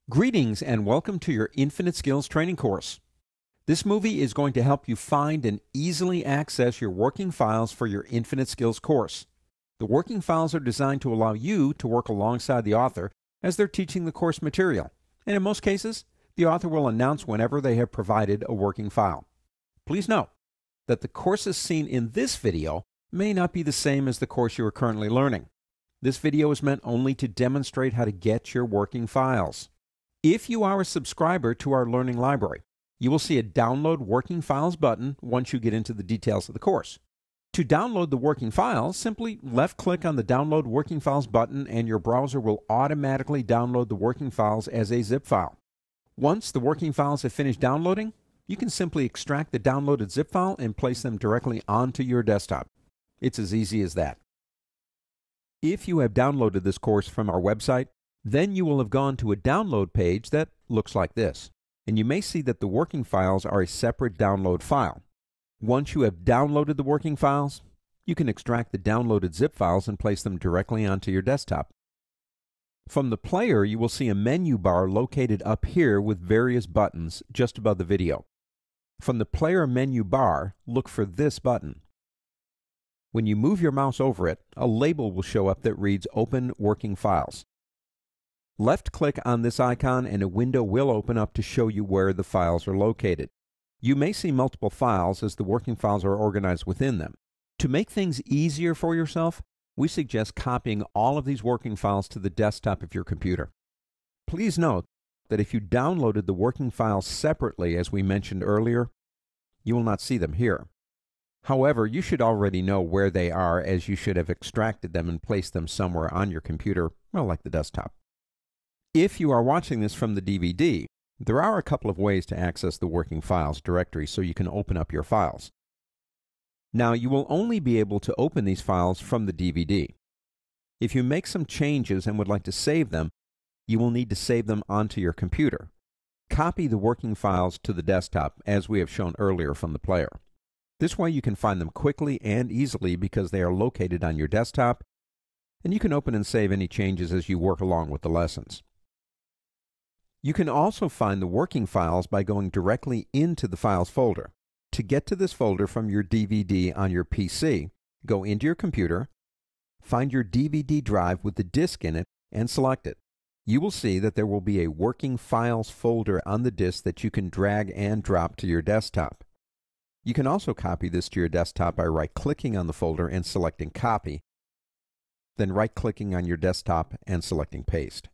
Greetings and welcome to your Infinite Skills training course. This movie is going to help you find and easily access your working files for your Infinite Skills course. The working files are designed to allow you to work alongside the author as they're teaching the course material, and in most cases, the author will announce whenever they have provided a working file. Please note that the courses seen in this video may not be the same as the course you are currently learning. This video is meant only to demonstrate how to get your working files. If you are a subscriber to our Learning Library, you will see a Download Working Files button once you get into the details of the course. To download the working files, simply left-click on the Download Working Files button and your browser will automatically download the working files as a zip file. Once the working files have finished downloading, you can simply extract the downloaded zip file and place them directly onto your desktop. It's as easy as that. If you have downloaded this course from our website, then you will have gone to a download page that looks like this, and you may see that the working files are a separate download file. Once you have downloaded the working files, you can extract the downloaded zip files and place them directly onto your desktop. From the player, you will see a menu bar located up here with various buttons just above the video. From the player menu bar, look for this button. When you move your mouse over it, a label will show up that reads Open Working Files. Left-click on this icon and a window will open up to show you where the files are located. You may see multiple files as the working files are organized within them. To make things easier for yourself, we suggest copying all of these working files to the desktop of your computer. Please note that if you downloaded the working files separately, as we mentioned earlier, you will not see them here. However, you should already know where they are, as you should have extracted them and placed them somewhere on your computer, well, like the desktop. If you are watching this from the DVD, there are a couple of ways to access the working files directory so you can open up your files. Now, you will only be able to open these files from the DVD. If you make some changes and would like to save them, you will need to save them onto your computer. Copy the working files to the desktop, as we have shown earlier from the player. This way you can find them quickly and easily because they are located on your desktop, and you can open and save any changes as you work along with the lessons. You can also find the working files by going directly into the Files folder. To get to this folder from your DVD on your PC, go into your computer, find your DVD drive with the disk in it, and select it. You will see that there will be a Working Files folder on the disk that you can drag and drop to your desktop. You can also copy this to your desktop by right-clicking on the folder and selecting Copy, then right-clicking on your desktop and selecting Paste.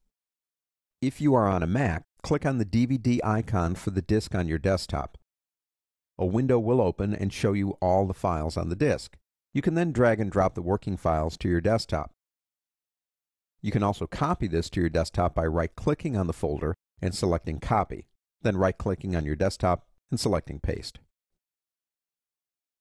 If you are on a Mac, click on the DVD icon for the disk on your desktop. A window will open and show you all the files on the disk. You can then drag and drop the working files to your desktop. You can also copy this to your desktop by right-clicking on the folder and selecting Copy, then right-clicking on your desktop and selecting Paste.